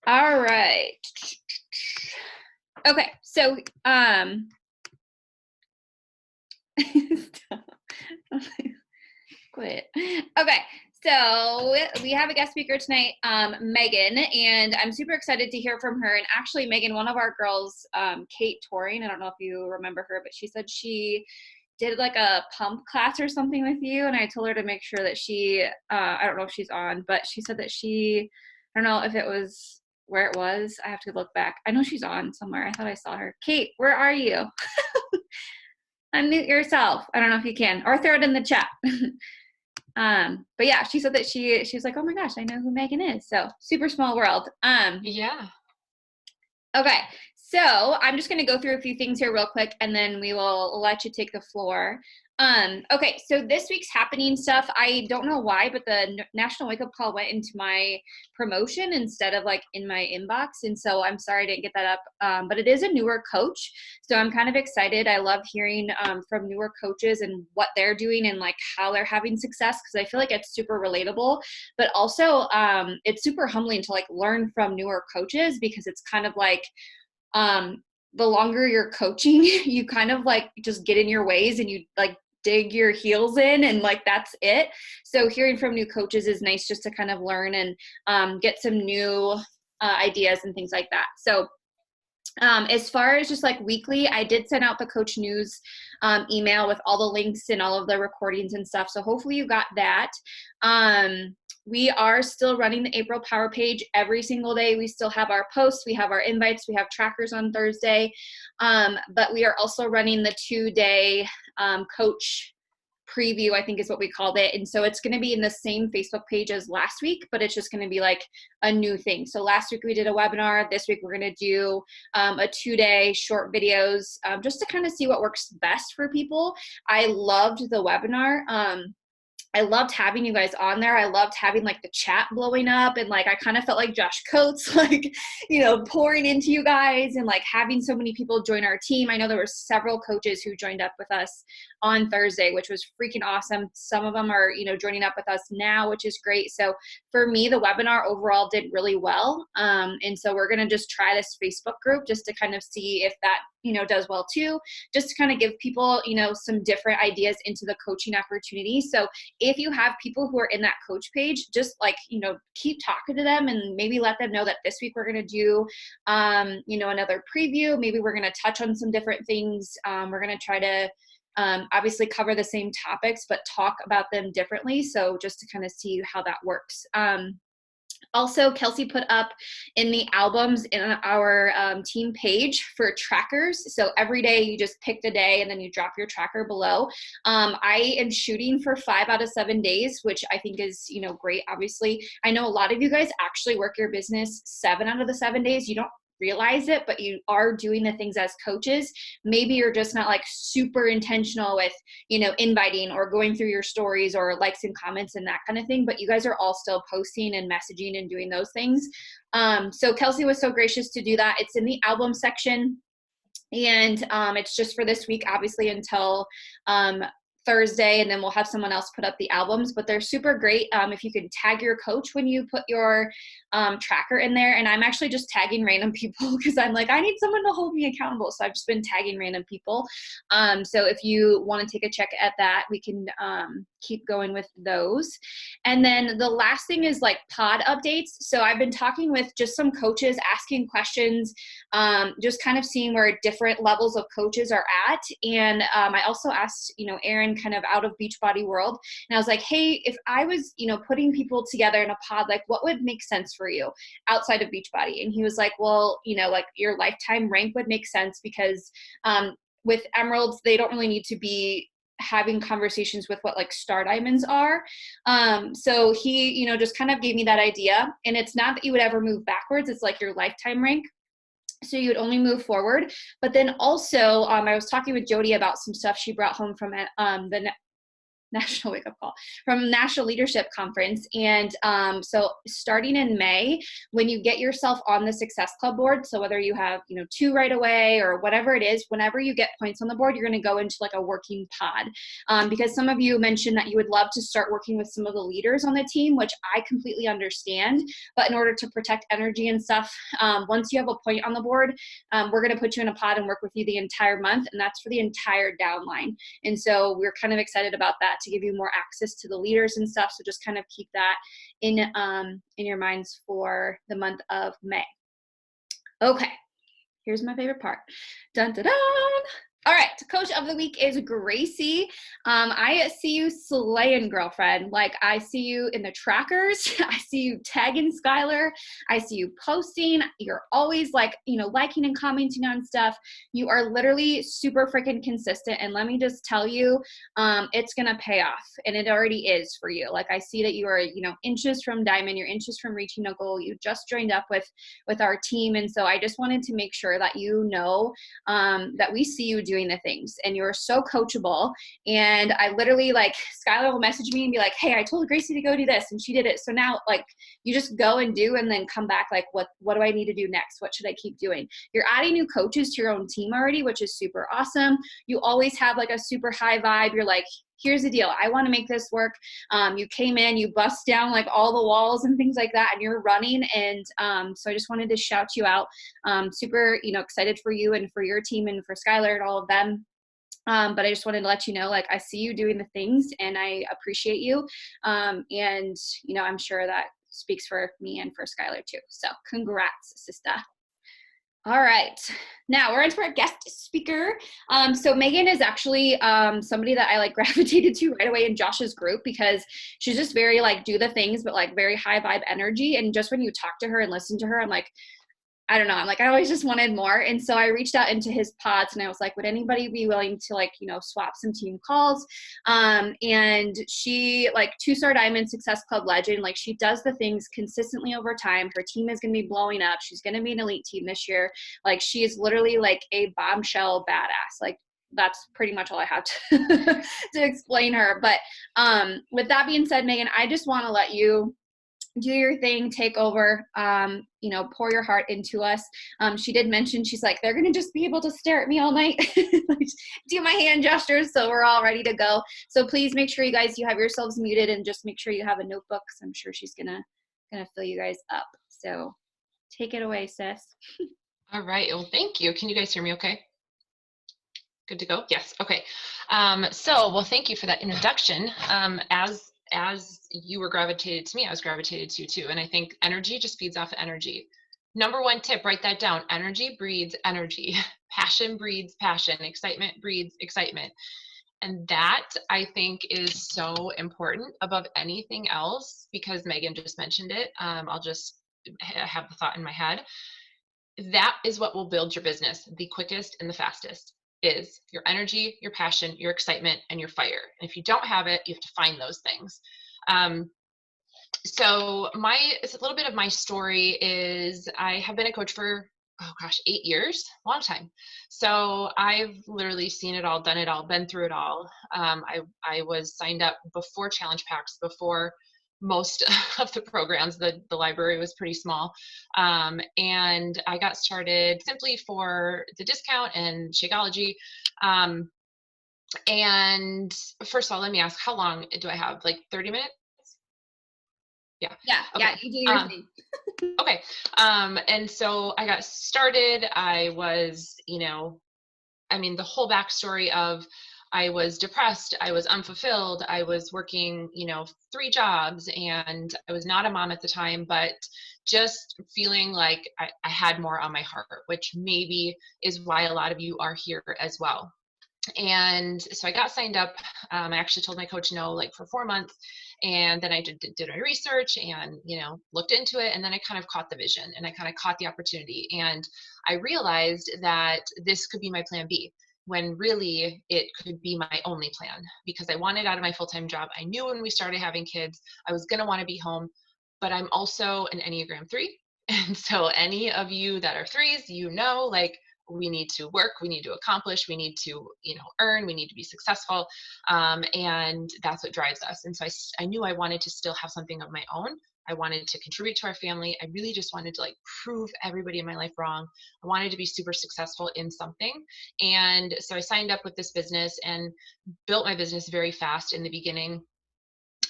All right. Okay, so quit. Okay, so we have a guest speaker tonight, Megan, and I'm super excited to hear from her. And actually, Megan, one of our girls, Kate Toring, I don't know if you remember her, but she said she did like a pump class or something with you, and I told her to make sure that she, I don't know if she's on, but she said that she, I don't know if it was where it was. I have to look back. I know she's on somewhere. I thought I saw her. Kate, where are you? Unmute yourself. I don't know if you can, or throw it in the chat. But yeah, she said that she was like, oh my gosh, I know who Megan is. So super small world. Yeah. Okay, so I'm just going to go through a few things here real quick, and then we will let you take the floor. Okay, so this week's happening stuff, I don't know why, but the National Wake Up Call went into my promotion instead of like in my inbox, and so I'm sorry I didn't get that up, but it is a newer coach, so I'm kind of excited. I love hearing from newer coaches and what they're doing and like how they're having success, because I feel like it's super relatable, but also it's super humbling to like learn from newer coaches, because it's kind of like the longer you're coaching, you kind of like just get in your ways and you like dig your heels in, and like that's it. So hearing from new coaches is nice, just to kind of learn and get some new ideas and things like that. So as far as just like weekly, I did send out the coach news email with all the links and all of the recordings and stuff. So hopefully you got that. We are still running the April Power Page every single day. We still have our posts, we have our invites, we have trackers on Thursday. But we are also running the 2-day coach preview, I think is what we called it. And so it's going to be in the same Facebook page as last week, but it's just going to be like a new thing. So last week we did a webinar. This week we're going to do a 2-day short videos, just to kind of see what works best for people. I loved the webinar. I loved having you guys on there. I loved having like the chat blowing up, and like I kind of felt like Josh Coates, like, you know, pouring into you guys and like having so many people join our team. I know there were several coaches who joined up with us on Thursday, which was freaking awesome. Some of them are, you know, joining up with us now, which is great. So for me, the webinar overall did really well. And so we're going to just try this Facebook group just to kind of see if that, you know, does well too, just to kind of give people, you know, some different ideas into the coaching opportunity. So if you have people who are in that coach page, just like, you know, keep talking to them and maybe let them know that this week we're going to do, you know, another preview. Maybe we're going to touch on some different things. We're going to try to obviously cover the same topics, but talk about them differently. So just to kind of see how that works. Also, Kelsey put up in the albums in our team page for trackers. So every day you just pick the day and then you drop your tracker below. I am shooting for 5 out of 7 days, which I think is, you know, great. Obviously, I know a lot of you guys actually work your business 7 out of the 7 days. You don't realize it, but you are doing the things as coaches. Maybe you're just not like super intentional with, you know, inviting or going through your stories or likes and comments and that kind of thing, but you guys are all still posting and messaging and doing those things. So Kelsey was so gracious to do that. It's in the album section, and it's just for this week, obviously, until Thursday, and then we'll have someone else put up the albums, but they're super great. If you can tag your coach when you put your tracker in there, and I'm actually just tagging random people because I'm like, I need someone to hold me accountable, so I've just been tagging random people. So if you want to take a check at that, we can keep going with those. And then the last thing is like pod updates. So I've been talking with just some coaches, asking questions, just kind of seeing where different levels of coaches are at. And I also asked, you know, Aaron, kind of out of Beachbody world, and I was like, hey, if I was, you know, putting people together in a pod, like what would make sense for you outside of Beachbody? And he was like, well, you know, like your lifetime rank would make sense, because with emeralds, they don't really need to be having conversations with what like star diamonds are. So he, you know, just kind of gave me that idea. And it's not that you would ever move backwards. It's like your lifetime rank. So you would only move forward. But then also, I was talking with Jody about some stuff she brought home from the National Wake Up Call, from National Leadership Conference. And so starting in May, when you get yourself on the Success Club board, so whether you have, 2 right away or whatever it is, whenever you get points on the board, you're going to go into like a working pod. Because some of you mentioned that you would love to start working with some of the leaders on the team, which I completely understand. But in order to protect energy and stuff, once you have a point on the board, we're going to put you in a pod and work with you the entire month. And that's for the entire downline. And so we're kind of excited about that to give you more access to the leaders and stuff. So just kind of keep that in your minds for the month of May. Okay, here's my favorite part. Dun, dun, dun. All right, coach of the week is Gracie. I see you slaying, girlfriend. Like, I see you in the trackers. I see you tagging Skylar. I see you posting. You're always like, liking and commenting on stuff. You are literally super freaking consistent. And let me just tell you, it's going to pay off. And it already is for you. Like, I see that you are, inches from diamond. You're inches from reaching a goal. You just joined up with our team. And so I just wanted to make sure that that we see you doing the things, and you're so coachable. And I literally, like, Skylar will message me and be like, hey, I told Gracie to go do this and she did it. So now, like, you just go and do, and then come back like, what do I need to do next? What should I keep doing? You're adding new coaches to your own team already, which is super awesome. You always have like a super high vibe. You're like, here's the deal. I want to make this work. You came in, you bust down like all the walls and things like that, and you're running. And so I just wanted to shout you out. Super, excited for you and for your team and for Skylar and all of them. But I just wanted to let you know, like, I see you doing the things and I appreciate you. And, I'm sure that speaks for me and for Skylar too. So congrats, sister. All right, now we're into our guest speaker. So Megan is actually somebody that I like gravitated to right away in Josh's group, because she's just very like do the things, but like very high vibe energy. And just when you talk to her and listen to her, I'm like, I don't know. I'm like, I always just wanted more. And so I reached out into his pods and I was like, would anybody be willing to like, swap some team calls? And she, like, 2-star diamond Success Club legend, like, she does the things consistently over time. Her team is going to be blowing up. She's going to be an elite team this year. Like, she is literally like a bombshell badass. Like, that's pretty much all I have to, to explain her. But with that being said, Megan, I just want to let you do your thing, take over, pour your heart into us. She did mention, she's like, they're going to just be able to stare at me all night, do my hand gestures. So we're all ready to go. So please make sure you guys, you have yourselves muted, and just make sure you have a notebook, because I'm sure she's going to fill you guys up. So take it away, sis. All right. Well, thank you. Can you guys hear me okay? Good to go? Yes. Okay. Well, thank you for that introduction. As you were gravitated to me, I was gravitated to you too. And I think energy just feeds off energy. Number 1 tip, write that down. Energy breeds energy. Passion breeds passion. Excitement breeds excitement. And that, I think, is so important above anything else, because Megan just mentioned it. I'll just have the thought in my head. That is what will build your business the quickest and the fastest, is your energy, your passion, your excitement, and your fire. And if you don't have it, you have to find those things. So it's a little bit of my story is I have been a coach for, 8 years, long time. So I've literally seen it all, done it all, been through it all. I was signed up before challenge packs, before most of the programs. The library was pretty small. And I got started simply for the discount and Shakeology. And first of all, let me ask, how long do I have? Like 30 minutes? Yeah. Yeah. Okay. Yeah. You do your thing. Okay. And so I got started. I was, the whole backstory of, I was depressed, I was unfulfilled, I was working, 3 jobs, and I was not a mom at the time, but just feeling like I had more on my heart, which maybe is why a lot of you are here as well. And so I got signed up. I actually told my coach no, like for 4 months. And then I did my research and, looked into it. And then I kind of caught the vision and I kind of caught the opportunity. And I realized that this could be my plan B, when really it could be my only plan, because I wanted out of my full-time job. I knew when we started having kids, I was going to want to be home, but I'm also an Enneagram 3. And so any of you that are 3s, like, we need to work, we need to accomplish, we need to, earn, we need to be successful. And that's what drives us. And so I knew I wanted to still have something of my own. I wanted to contribute to our family. I really just wanted to like prove everybody in my life wrong. I wanted to be super successful in something. And so I signed up with this business and built my business very fast in the beginning.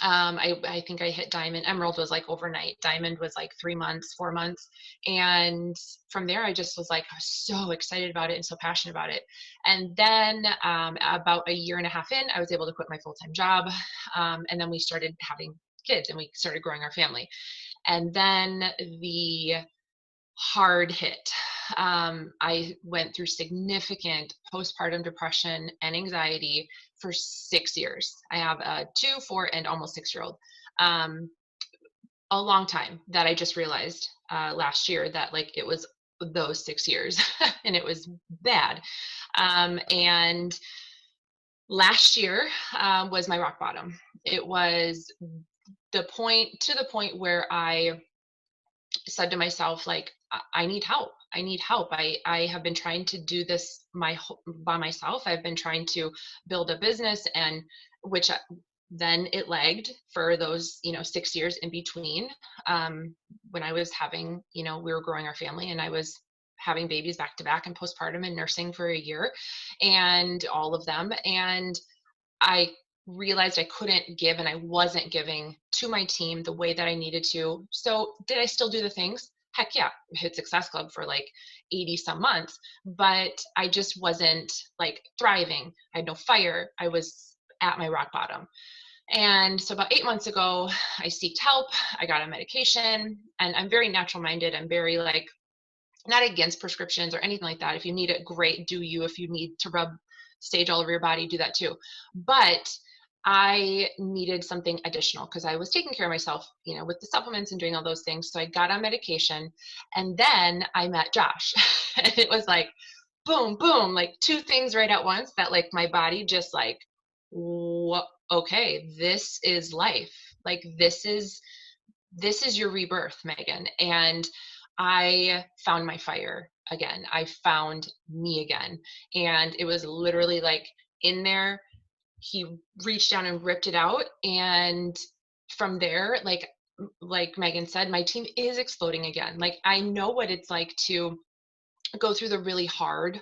I think I hit diamond. Emerald was like overnight. Diamond was like 3 months, 4 months. And from there, I just was like, I was so excited about it and so passionate about it. And then about a year and a half in, I was able to quit my full-time job. And then we started having kids and we started growing our family. And then the hard hit. I went through significant postpartum depression and anxiety for 6 years. I have a 2, 4, and almost 6-year-old. A long time that I just realized last year that like it was those 6 years and it was bad. And last year was my rock bottom. It was the point where I said to myself, like, I need help. I need help. I have been trying to do this by myself. I've been trying to build a business, and which then it lagged for those 6 years in between, when I was having, we were growing our family and I was having babies back to back and postpartum and nursing for a year and all of them. And I realized I couldn't give and I wasn't giving to my team the way that I needed to. So did I still do the things? Heck yeah, hit Success Club for like 80 some months, but I just wasn't like thriving. I had no fire. I was at my rock bottom. And so about 8 months ago, I sought help. I got on medication, and I'm very natural minded. I'm very like, not against prescriptions or anything like that. If you need it, great, do you. If you need to rub sage all over your body, do that too. But I needed something additional because I was taking care of myself, with the supplements and doing all those things. So I got on medication, and then I met Josh. And it was like, boom, boom, like 2 things right at once that like my body just like, okay, this is life. Like this is your rebirth, Megan. And I found my fire again. I found me again. And it was literally like in there, he reached down and ripped it out. And from there, like Megan said, my team is exploding again. Like I know what it's like to go through the really hard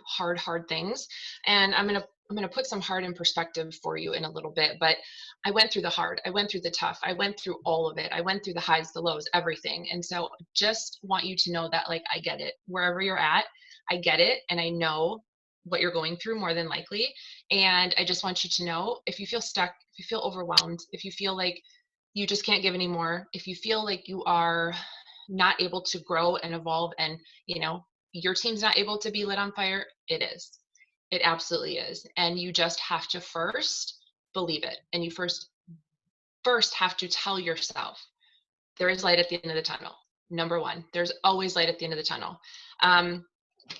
things. And I'm going to put some hard in perspective for you in a little bit, but I went through the hard, I went through the tough, I went through all of it. I went through the highs, the lows, everything. And so just want you to know that like, I get it wherever you're at. I get it. And I know what you're going through more than likely. And I just want you to know, if you feel stuck, if you feel overwhelmed, if you feel like you just can't give anymore, if you feel like you are not able to grow and evolve and, your team's not able to be lit on fire, it is. It absolutely is. And you just have to first believe it. And you first have to tell yourself there is light at the end of the tunnel. Number one, there's always light at the end of the tunnel.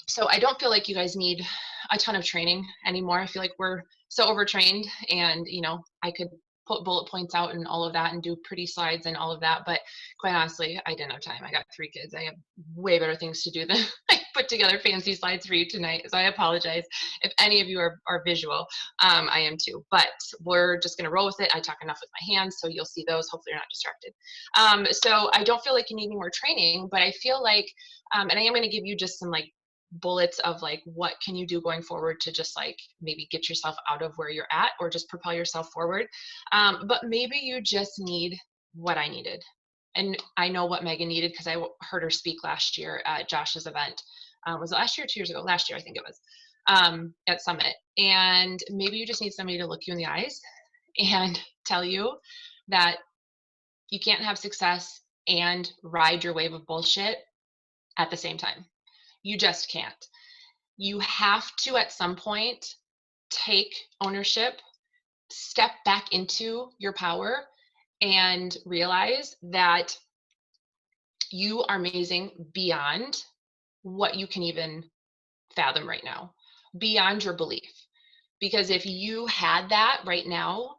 So I don't feel like you guys need a ton of training anymore. I feel like we're so overtrained, and I could put bullet points out and all of that and do pretty slides and all of that, but quite honestly, I didn't have time. I got 3 kids. I have way better things to do than like put together fancy slides for you tonight. So I apologize if any of you are visual. I am too, but we're just gonna roll with it. I talk enough with my hands, so you'll see those. Hopefully you're not distracted. So I don't feel like you need any more training, but I feel like, and I am gonna give you just some like bullets of like what can you do going forward to just like maybe get yourself out of where you're at or just propel yourself forward. But maybe you just need what I needed. And I know what Megan needed because I heard her speak last year at Josh's event. Was it last year or 2 years ago? Last year, I think it was, at Summit. And maybe you just need somebody to look you in the eyes and tell you that you can't have success and ride your wave of bullshit at the same time. You just can't. You have to, at some point, take ownership, step back into your power, and realize that you are amazing beyond what you can even fathom right now, beyond your belief. Because if you had that right now,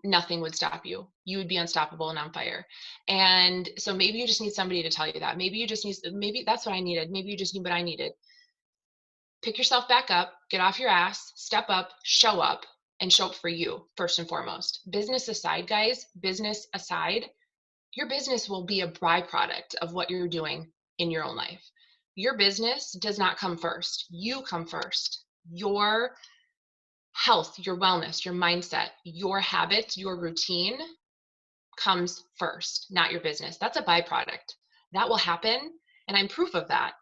nothing would stop you. You would be unstoppable and on fire. And so maybe you just need somebody to tell you that. Maybe that's what I needed. Maybe you just knew what I needed. Pick yourself back up, get off your ass, step up, and show up for you first and foremost. Business aside, guys, business aside, your business will be a byproduct of what you're doing in your own life. Your business does not come first. You come first. Your health, your wellness, your mindset, your habits, your routine comes first, not your business. That's a byproduct. That will happen, and I'm proof of that.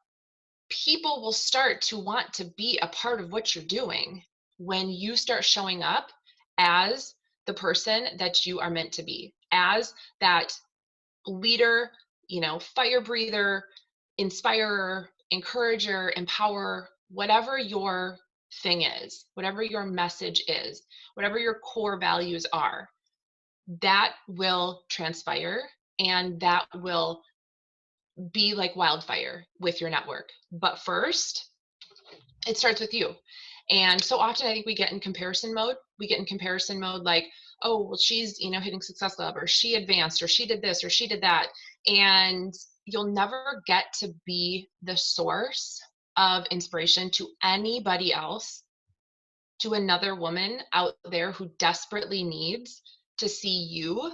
People will start to want to be a part of what you're doing when you start showing up as the person that you are meant to be, as that leader, fire breather, inspirer, encourager, empower, whatever your thing is, whatever your message is, whatever your core values are, that will transpire and that will be like wildfire with your network. But first, it starts with you. And so often I think we get in comparison mode. We get in comparison mode like, oh, well, she's, hitting Success Club, or she advanced, or she did this, or she did that. And you'll never get to be the source of inspiration to anybody else, to another woman out there who desperately needs to see you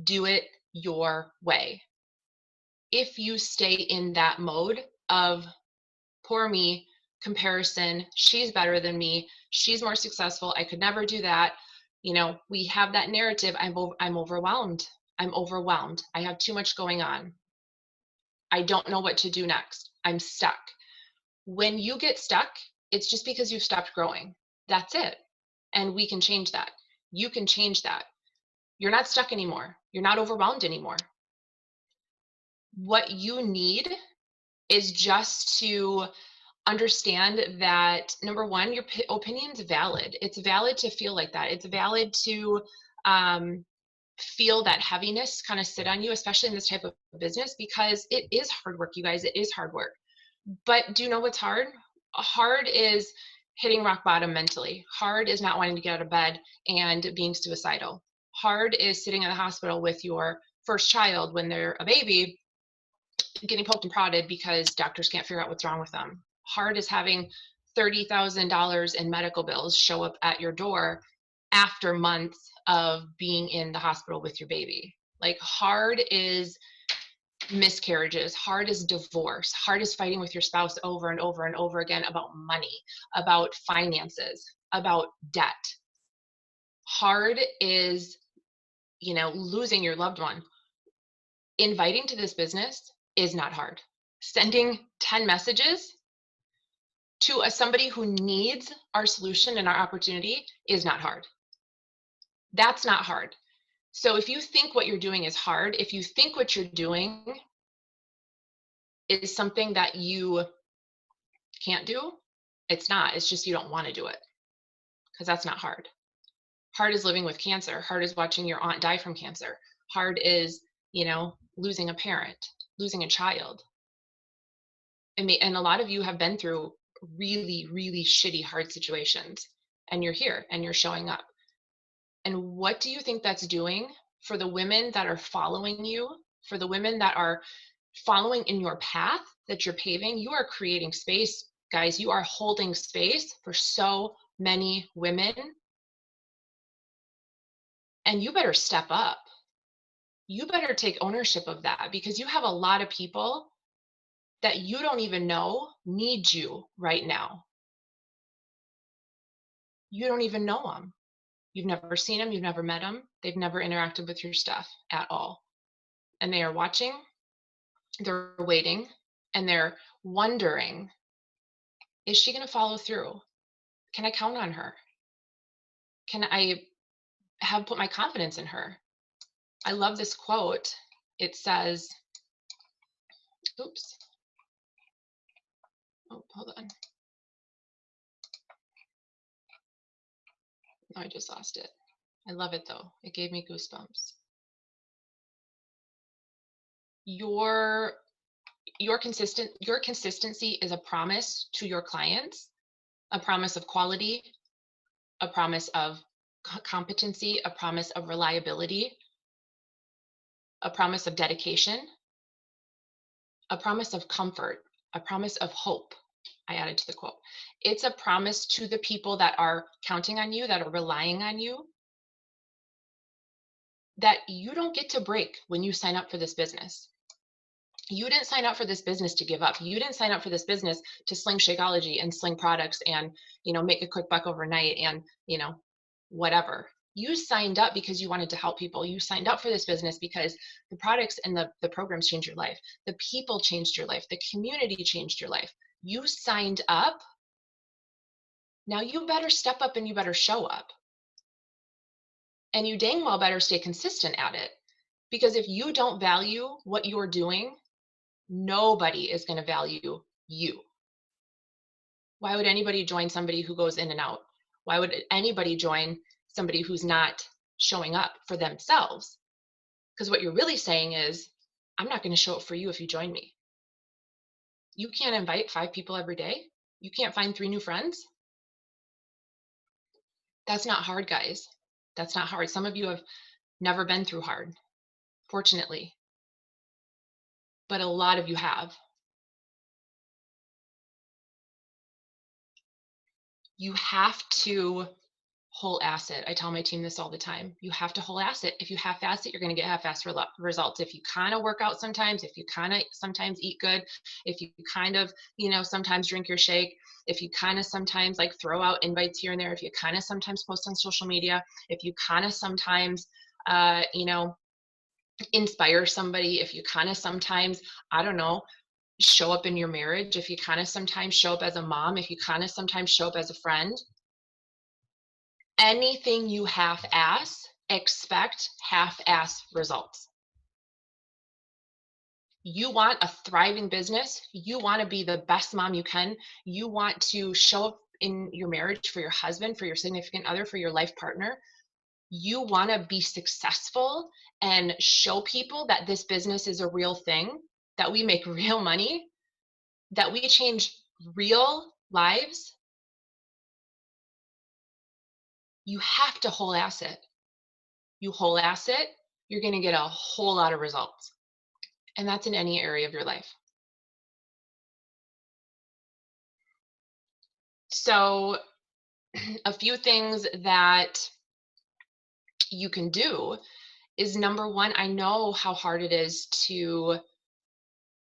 do it your way. If you stay in that mode of poor me, comparison, she's better than me, she's more successful, I could never do that. We have that narrative. I'm overwhelmed. I'm overwhelmed. I have too much going on. I don't know what to do next. I'm stuck. When you get stuck, it's just because you've stopped growing. That's it. And we can change that. You can change that. You're not stuck anymore. You're not overwhelmed anymore. What you need is just to understand that, number one, your opinion's valid. It's valid to feel like that. It's valid to feel that heaviness kind of sit on you, especially in this type of business, because it is hard work, you guys. It is hard work. But do you know what's hard? Hard is hitting rock bottom mentally. Hard is not wanting to get out of bed and being suicidal. Hard is sitting in the hospital with your first child when they're a baby, getting poked and prodded because doctors can't figure out what's wrong with them. Hard is having $30,000 in medical bills show up at your door after months of being in the hospital with your baby. Like, hard is miscarriages, hard is divorce, hard is fighting with your spouse over and over and over again about money, about finances, about debt. Hard is, losing your loved one. Inviting to this business is not hard. Sending 10 messages to somebody who needs our solution and our opportunity is not hard. That's not hard. So if you think what you're doing is hard, if you think what you're doing is something that you can't do, it's not. It's just you don't want to do it, because that's not hard. Hard is living with cancer. Hard is watching your aunt die from cancer. Hard is, losing a parent, losing a child. And a lot of you have been through really, really shitty, hard situations, and you're here and you're showing up. And what do you think that's doing for the women that are following you, for the women that are following in your path that you're paving? You are creating space, guys. You are holding space for so many women. And you better step up. You better take ownership of that, because you have a lot of people that you don't even know need you right now. You don't even know them. You've never seen them. You've never met them. They've never interacted with your stuff at all. And they are watching, they're waiting, and they're wondering, is she going to follow through? Can I count on her? Can I have put my confidence in her? I love this quote. It says, oops. Oh, hold on. No, I just lost it. I love it though. It gave me goosebumps. Your consistency is a promise to your clients, a promise of quality, a promise of competency, a promise of reliability, a promise of dedication, a promise of comfort, a promise of hope. I added to the quote. It's a promise to the people that are counting on you, that are relying on you, that you don't get to break when you sign up for this business. You didn't sign up for this business to give up. You didn't sign up for this business to sling Shakeology and sling products and, make a quick buck overnight and, whatever. You signed up because you wanted to help people. You signed up for this business because the products and the programs changed your life. The people changed your life. The community changed your life. You signed up. Now you better step up and you better show up. And you dang well better stay consistent at it. Because if you don't value what you're doing, nobody is going to value you. Why would anybody join somebody who goes in and out? Why would anybody join somebody who's not showing up for themselves? Because what you're really saying is, I'm not going to show up for you if you join me. You can't invite 5 people every day. You can't find 3 new friends. That's not hard, guys. That's not hard. Some of you have never been through hard, fortunately, but a lot of you have. You have to whole ass it. I tell my team this all the time. You have to whole ass it. If you half-ass it, you're going to get half-ass results. If you kind of work out sometimes, if you kind of sometimes eat good, if you kind of, sometimes drink your shake, if you kind of sometimes like throw out invites here and there, if you kind of sometimes post on social media, if you kind of sometimes, inspire somebody, if you kind of sometimes, I don't know, show up in your marriage, if you kind of sometimes show up as a mom, if you kind of sometimes show up as a friend, anything you half-ass, expect half-ass results. You want a thriving business. You want to be the best mom you can. You want to show up in your marriage for your husband, for your significant other, for your life partner. You want to be successful and show people that this business is a real thing, that we make real money, that we change real lives. You have to whole ass it. You whole ass it, you're going to get a whole lot of results. And that's in any area of your life. So a few things that you can do is, number one, I know how hard it is to,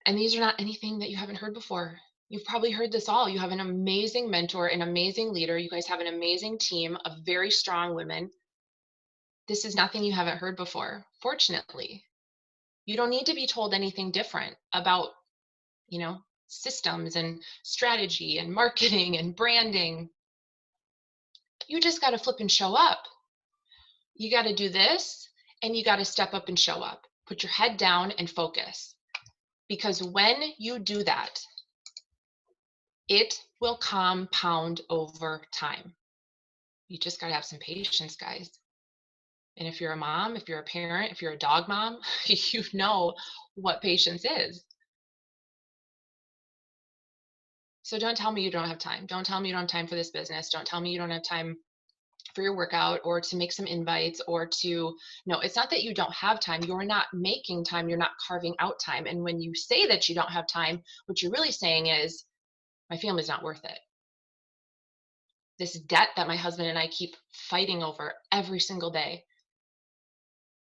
and these are not anything that you haven't heard before. You've probably heard this all. You have an amazing mentor, an amazing leader. You guys have an amazing team of very strong women. This is nothing you haven't heard before, fortunately. You don't need to be told anything different about, systems and strategy and marketing and branding. You just got to flip and show up. You got to do this, and you got to step up and show up. Put your head down and focus. Because when you do that, it will compound over time. You just got to have some patience, guys. And if you're a mom, if you're a parent, if you're a dog mom, you know what patience is. So don't tell me you don't have time. Don't tell me you don't have time for this business. Don't tell me you don't have time for your workout or to make some invites or to, no, it's not that you don't have time. You're not making time. You're not carving out time. And when you say that you don't have time, what you're really saying is, my family's not worth it. This debt that my husband and I keep fighting over every single day,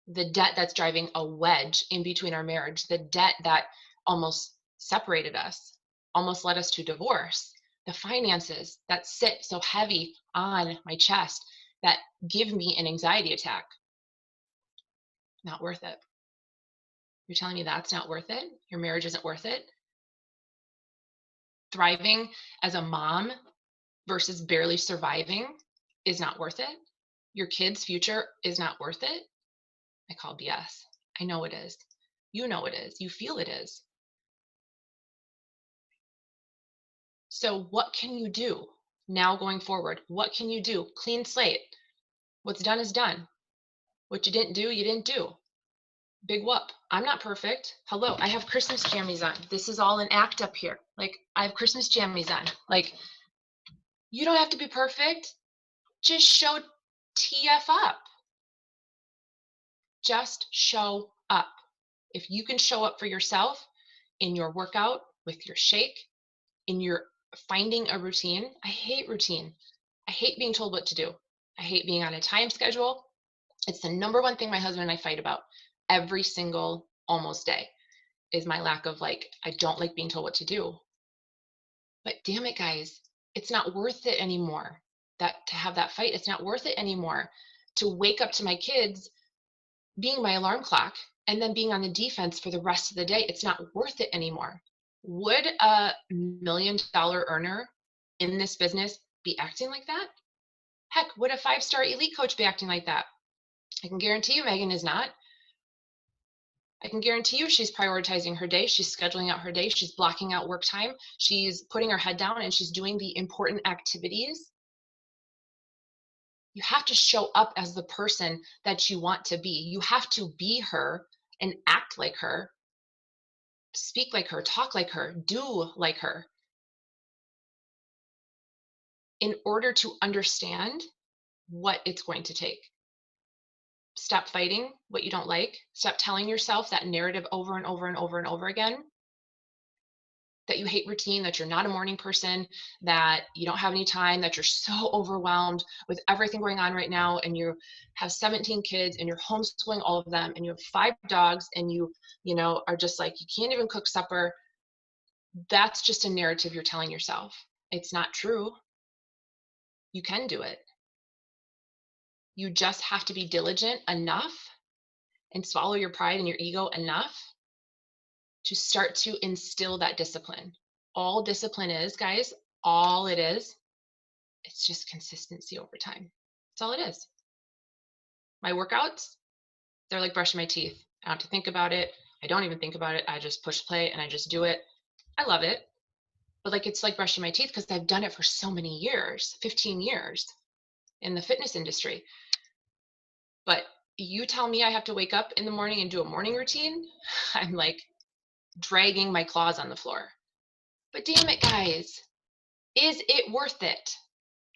the debt that's driving a wedge in between our marriage, the debt that almost separated us, almost led us to divorce, the finances that sit so heavy on my chest that give me an anxiety attack. Not worth it. You're telling me that's not worth it? Your marriage isn't worth it? Thriving as a mom versus barely surviving is not worth it? Your kid's future is not worth it? I call BS. I know it is. You know it is. You feel it is. So what can you do now going forward? What can you do? Clean slate. What's done is done. What you didn't do, you didn't do. Big whoop. I'm not perfect. Hello, I have Christmas jammies on. This is all an act up here. Like, I have Christmas jammies on. Like, you don't have to be perfect. Just show TF up. Just show up. If you can show up for yourself in your workout, with your shake, in your finding a routine. I hate routine. I hate being told what to do. I hate being on a time schedule. It's the number one thing my husband and I fight about every single almost day is my lack of like, I don't like being told what to do. But damn it, guys, it's not worth it anymore. That to have that fight, it's not worth it anymore to wake up to my kids being my alarm clock and then being on the defense for the rest of the day. It's not worth it anymore. Would a $1 million earner in this business be acting like that? Heck, would a 5-star elite coach be acting like that? I can guarantee you Megan is not. I can guarantee you she's prioritizing her day. She's scheduling out her day. She's blocking out work time. She's putting her head down and she's doing the important activities. You have to show up as the person that you want to be. You have to be her and act like her, speak like her, talk like her, do like her in order to understand what it's going to take. Stop fighting what you don't like. Stop telling yourself that narrative over and over and over and over again, that you hate routine, that you're not a morning person, that you don't have any time, that you're so overwhelmed with everything going on right now, and you have 17 kids and you're homeschooling all of them, and you have 5 dogs, and you know, are just like, you can't even cook supper. That's just a narrative you're telling yourself. It's not true. You can do it. You just have to be diligent enough and swallow your pride and your ego enough to start to instill that discipline. All discipline is, guys, all it is, it's just consistency over time. That's all it is. My workouts, they're like brushing my teeth. I don't have to think about it. I don't even think about it. I just push play and I just do it. I love it. But like, it's like brushing my teeth because I've done it for so many years, 15 years in the fitness industry. But you tell me I have to wake up in the morning and do a morning routine, I'm like dragging my claws on the floor. But damn it, guys, is it worth it?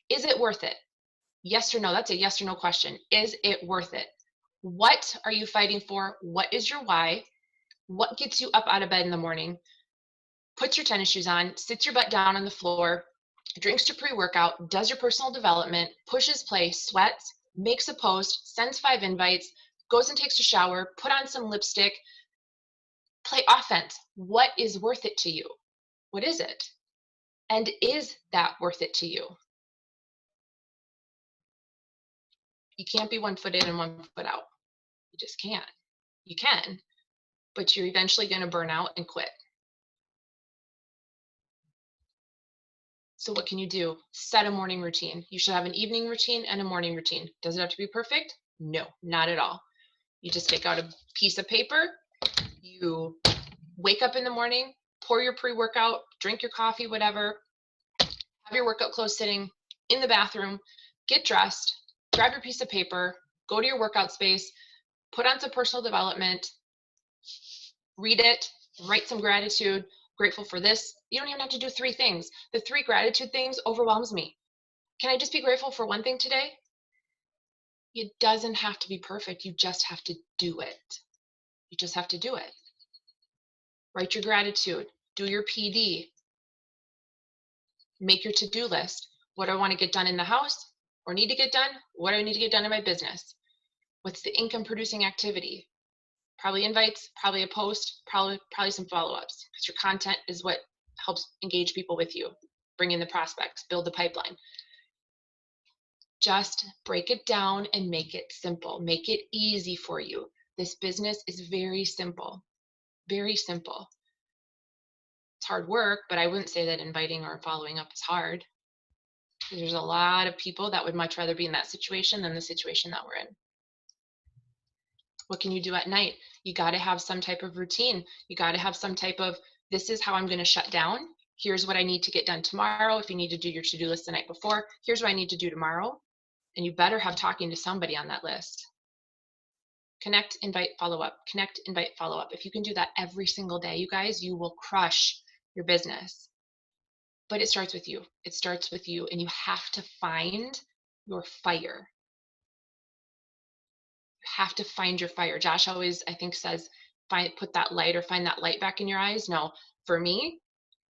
Is it worth it? Yes or no? That's a yes or no question. Is it worth it? What are you fighting for? What is your why? What gets you up out of bed in the morning? Puts your tennis shoes on, sits your butt down on the floor, drinks your pre-workout, does your personal development, pushes play, sweats, makes a post, sends 5 invites, goes and takes a shower, put on some lipstick, play offense. What is worth it to you? What is it? And is that worth it to you? You can't be 1 foot in and 1 foot out. You just can't. You can, but you're eventually going to burn out and quit. So what can you do? Set a morning routine. You should have an evening routine and a morning routine. Does it have to be perfect? No, not at all. You just take out a piece of paper, you wake up in the morning, pour your pre-workout, drink your coffee, whatever, have your workout clothes sitting in the bathroom, get dressed, grab your piece of paper, go to your workout space, put on some personal development, read it, write some gratitude, grateful for this. You don't even have to do 3 things. The 3 gratitude things overwhelms me. Can I just be grateful for 1 thing today? It doesn't have to be perfect. You just have to do it. You just have to do it. Write your gratitude, do your PD, make your to-do list. What do I want to get done in the house or need to get done? What do I need to get done in my business? What's the income producing activity? Probably invites, probably a post, probably some follow-ups, because your content is what helps engage people with you, bring in the prospects, build the pipeline. Just break it down and make it simple. Make it easy for you. This business is very simple, very simple. It's hard work, but I wouldn't say that inviting or following up is hard. There's a lot of people that would much rather be in that situation than the situation that we're in. What can you do at night? You got to have some type of routine. You got to have some type of, this is how I'm going to shut down. Here's what I need to get done tomorrow. If you need to do your to-do list the night before, here's what I need to do tomorrow. And you better have talking to somebody on that list. Connect, invite, follow up. Connect, invite, follow up. If you can do that every single day, you guys, you will crush your business. But it starts with you. It starts with you, and you have to find your fire. You have to find your fire. Josh always, I think, says, put that light or find that light back in your eyes. No, for me,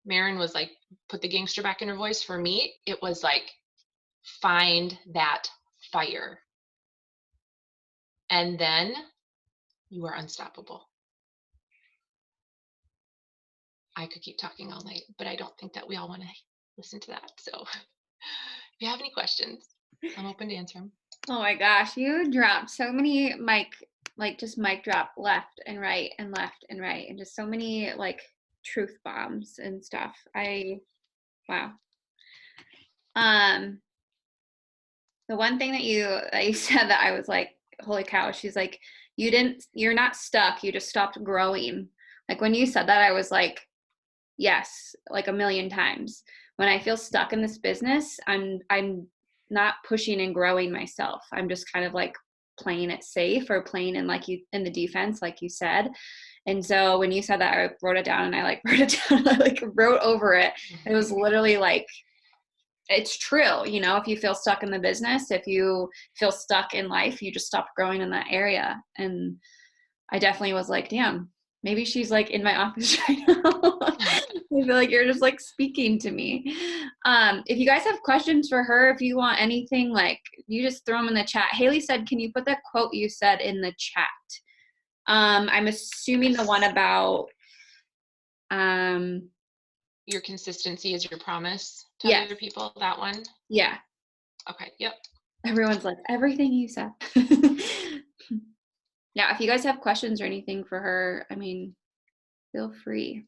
Marin was like, put the gangster back in her voice. For me, it was like, find that fire. And then you are unstoppable. I could keep talking all night, but I don't think that we all want to listen to that. So if you have any questions, I'm open to answer them. Oh my gosh, you dropped so many just mic drop left and right and left and right, and just so many like truth bombs and stuff. Wow. The one thing that you said that I was like, holy cow, she's like, you're not stuck, you just stopped growing. Like when you said that, I was like, yes, like a million times. When I feel stuck in this business, I'm not pushing and growing myself. I'm just kind of like playing it safe or playing in in the defense, like you said. And so when you said that, I wrote it down and I like wrote it down. I like wrote over it. It was literally like, it's true. You know, if you feel stuck in the business, if you feel stuck in life, you just stop growing in that area. And I definitely was like, damn, maybe she's like in my office right now. I feel like you're just like speaking to me. If you guys have questions for her, if you want anything, like you just throw them in the chat. Haley said, can you put that quote you said in the chat? I'm assuming the one about your consistency is your promise to other people, that one? Yeah. Okay, yep. Everyone's like, everything you said. Yeah, if you guys have questions or anything for her, I mean, feel free.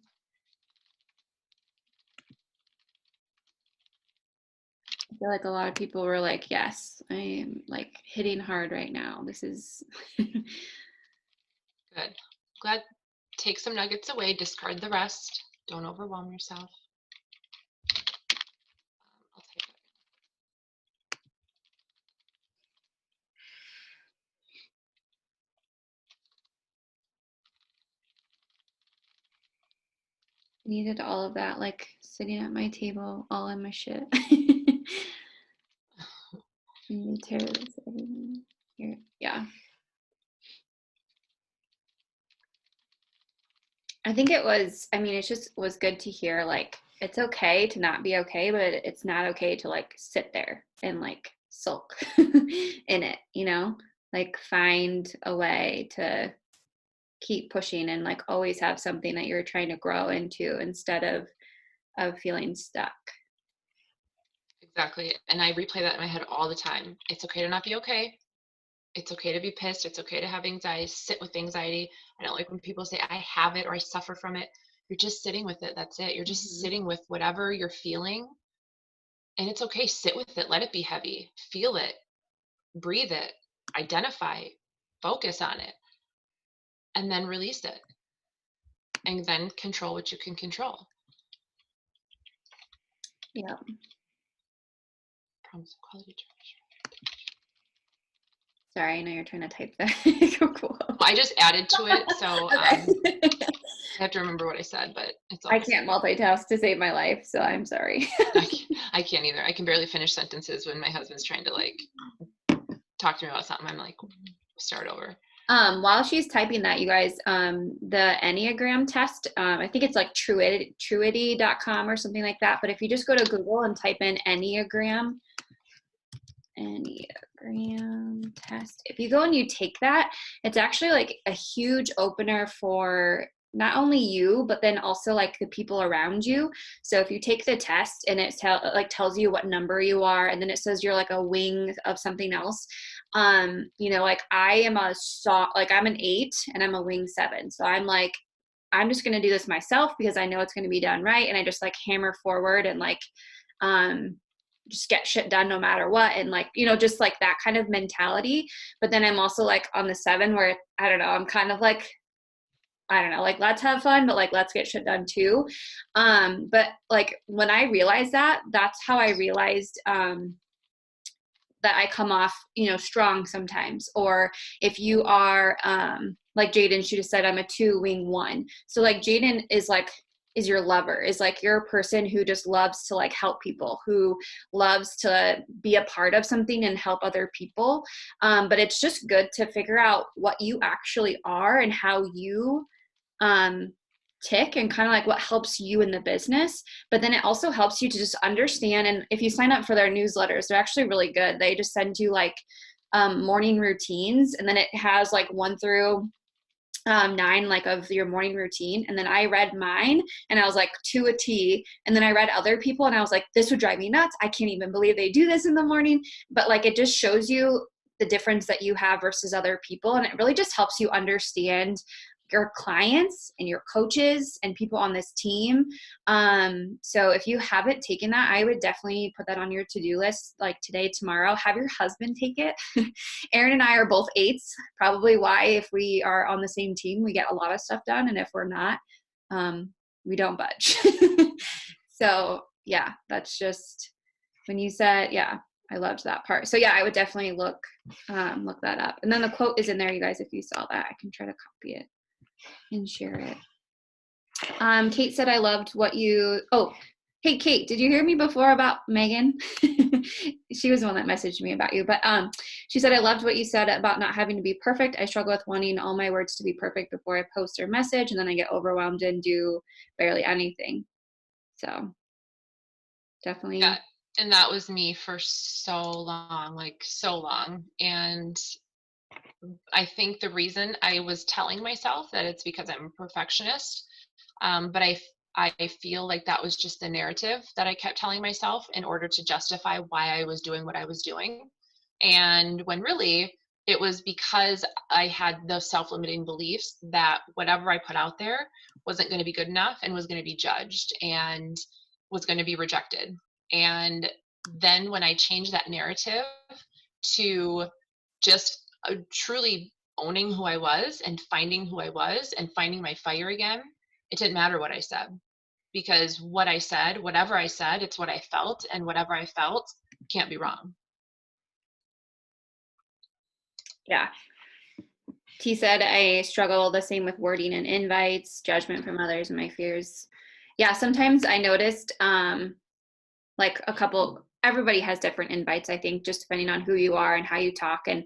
I feel like a lot of people were like, yes, I am like hitting hard right now. This is good. Glad. Take some nuggets away, discard the rest. Don't overwhelm yourself. I'll take it. Needed all of that, like sitting at my table, all in my shit. Here. Yeah. I think it was, I mean, it just was good to hear, like, it's okay to not be okay, but it's not okay to like sit there and like sulk in it, you know, like find a way to keep pushing and like always have something that you're trying to grow into instead of feeling stuck. Exactly. And I replay that in my head all the time. It's okay to not be okay. It's okay to be pissed. It's okay to have anxiety. Sit with anxiety. I don't like when people say I have it or I suffer from it. You're just sitting with it. That's it. You're just sitting with whatever you're feeling. And it's okay. Sit with it. Let it be heavy. Feel it. Breathe it. Identify. Focus on it. And then release it. And then control what you can control. Yeah. Promise of quality charge. Sorry, I know you're trying to type that. Cool. I just added to it, so Okay. I have to remember what I said, but it's all I can't multitask to save my life, so I'm sorry. I can't either. I can barely finish sentences when my husband's trying to like talk to me about something. I'm like, start over. While she's typing that, you guys, the Enneagram test, I think it's like truity.com or something like that. But if you just go to Google and type in Enneagram test, if you go and you take that, it's actually like a huge opener for not only you, but then also like the people around you. So if you take the test and it tells you what number you are, and then it says you're like a wing of something else. You know, like I'm an 8 and I'm a wing 7. So I'm like, I'm just going to do this myself because I know it's going to be done right. And I just like hammer forward and like, just get shit done no matter what. And like, you know, just like that kind of mentality. But then I'm also like on the 7 where, I don't know, I'm kind of like, I don't know, like let's have fun, but like let's get shit done too. But like when I realized that, that's how I realized that I come off, you know, strong sometimes. Or if you are like Jaden, she just said I'm a 2 wing 1. So like Jaden is your lover, is like you're a person who just loves to like help people, who loves to be a part of something and help other people. But it's just good to figure out what you actually are and how you tick and kind of like what helps you in the business. But then it also helps you to just understand. And if you sign up for their newsletters, they're actually really good. They just send you like morning routines, and then it has like 1 through 9 like of your morning routine. And then I read mine and I was like to a T. And then I read other people and I was like, this would drive me nuts. I can't even believe they do this in the morning. But like, it just shows you the difference that you have versus other people. And it really just helps you understand your clients and your coaches and people on this team. So if you haven't taken that, I would definitely put that on your to-do list, like today, tomorrow. Have your husband take it. Aaron and I are both 8s, probably why if we are on the same team, we get a lot of stuff done. And if we're not, we don't budge. So yeah, that's just when you said, yeah, I loved that part. So yeah, I would definitely look that up. And then the quote is in there, you guys, if you saw that. I can try to copy it and share it. Kate said, I loved what you, hey, Kate, did you hear me before about Megan? She was the one that messaged me about you, but she said, I loved what you said about not having to be perfect. I struggle with wanting all my words to be perfect before I post or message, and then I get overwhelmed and do barely anything. So definitely. Yeah, and that was me for so long, like so long. And I think the reason I was telling myself that it's because I'm a perfectionist, but I feel like that was just the narrative that I kept telling myself in order to justify why I was doing what I was doing. And when really it was because I had those self-limiting beliefs that whatever I put out there wasn't going to be good enough and was going to be judged and was going to be rejected. And then when I changed that narrative to just truly owning who I was and finding who I was and finding my fire again, it didn't matter what I said, because what I said, whatever I said, it's what I felt, and whatever I felt can't be wrong. Yeah. T said, I struggle the same with wording and invites, judgment from others, and my fears. Yeah, sometimes I noticed like everybody has different invites, I think, just depending on who you are and how you talk. And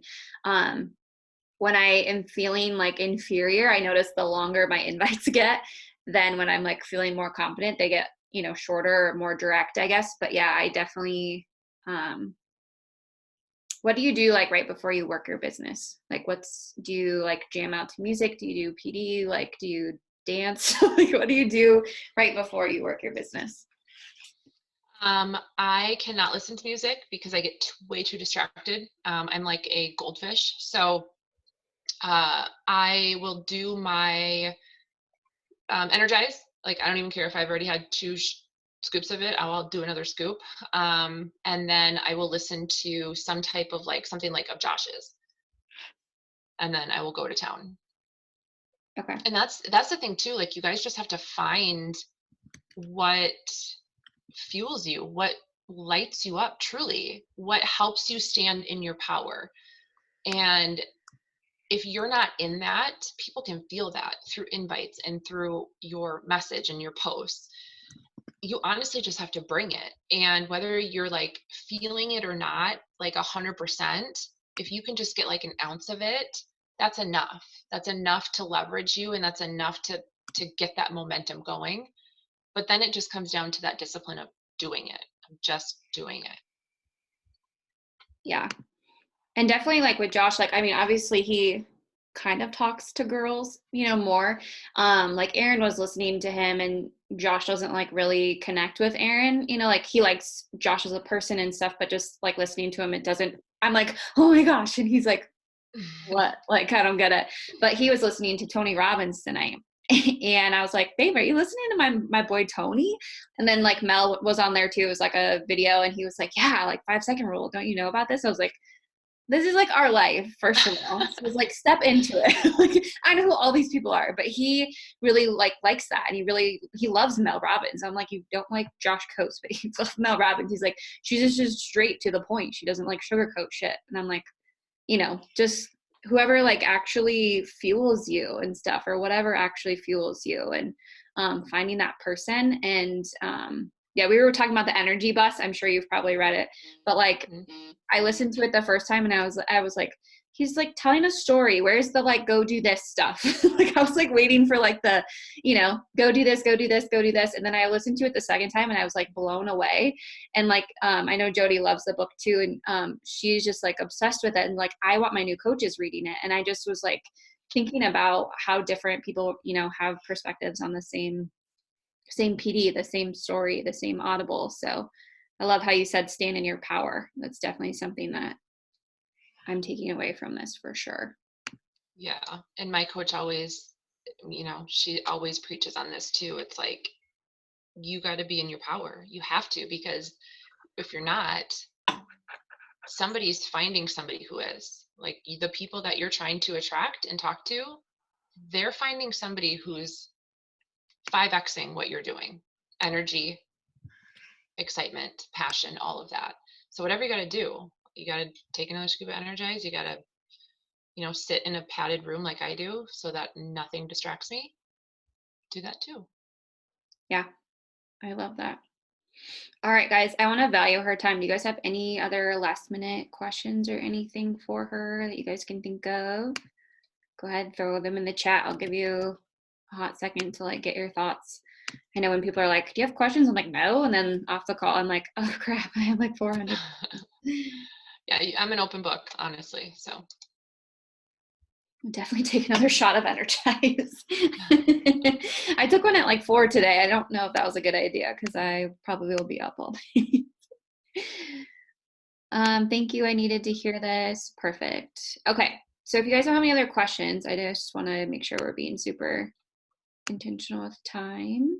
when I am feeling like inferior, I notice the longer my invites get. Then when I'm like feeling more confident, they get, shorter or more direct, I guess. But yeah, I definitely, what do you do like right before you work your business? Like do you like jam out to music? Do you do PD? Like, do you dance? Like, what do you do right before you work your business? I cannot listen to music because I get way too distracted. I'm like a goldfish. So I will do my energize. Like, I don't even care if I've already had 2 scoops of it, I'll do another scoop. And then I will listen to some type of like something like of Josh's. And then I will go to town. Okay. And that's the thing too. Like, you guys just have to find what fuels you, what lights you up truly, what helps you stand in your power. And if you're not in that, people can feel that through invites and through your message and your posts. You honestly just have to bring it. And whether you're like feeling it or not, like 100%, if you can just get like an ounce of it, that's enough. That's enough to leverage you, and that's enough to get that momentum going. But then it just comes down to that discipline of doing it, of just doing it. Yeah. And definitely like with Josh, like, I mean, obviously he kind of talks to girls, more. Like Aaron was listening to him, and Josh doesn't like really connect with Aaron, like he likes Josh as a person and stuff, but just like listening to him, I'm like, oh my gosh. And he's like, what? Like, I don't get it. But he was listening to Tony Robbins tonight. And I was like, babe, are you listening to my boy Tony? And then like Mel was on there too. It was like a video, and he was like, yeah, like 5-second rule. Don't you know about this? I was like, this is like our life, first of all. So it's like, step into it. Like, I know who all these people are, but he really likes that. And he loves Mel Robbins. I'm like, you don't like Josh Coates, but he loves Mel Robbins. He's like, she's just straight to the point. She doesn't like sugarcoat shit. And I'm like, just whoever like actually fuels you and stuff, or whatever actually fuels you, and finding that person. And yeah, we were talking about the energy bus. I'm sure you've probably read it, but like I listened to it the first time, and I was like, he's like telling a story. Where's the like, go do this stuff? Like I was like waiting for like the, you know, go do this, go do this, go do this. And then I listened to it the second time and I was like blown away. And like, I know Jody loves the book too. And she's just like obsessed with it. And like, I want my new coaches reading it. And I just was like thinking about how different people, you know, have perspectives on the same PD, the same story, the same audible. So I love how you said stand in your power. That's definitely something that I'm taking away from this for sure. Yeah. And my coach always, you know, she always preaches on this too. It's like, you got to be in your power. You have to, because if you're not, somebody's finding somebody who is. Like the people that you're trying to attract and talk to, they're finding somebody who's 5xing what you're doing. Energy, excitement, passion, all of that. So whatever you got to do, you got to take another scoop of Energize. You got to, you know, sit in a padded room like I do so that nothing distracts me. Do that too. Yeah, I love that. All right, guys, I want to value her time. Do you guys have any other last minute questions or anything for her that you guys can think of? Go ahead, throw them in the chat. I'll give you a hot second to like get your thoughts. I know when people are like, do you have questions? I'm like, no. And then off the call, I'm like, oh crap, I have like 400. Yeah, I'm an open book, honestly. So I'll definitely take another shot of Energize. I took one at like 4 today. I don't know if that was a good idea because I probably will be up all day. Thank you. I needed to hear this. Perfect. Okay. So if you guys don't have any other questions, I just want to make sure we're being super intentional with time.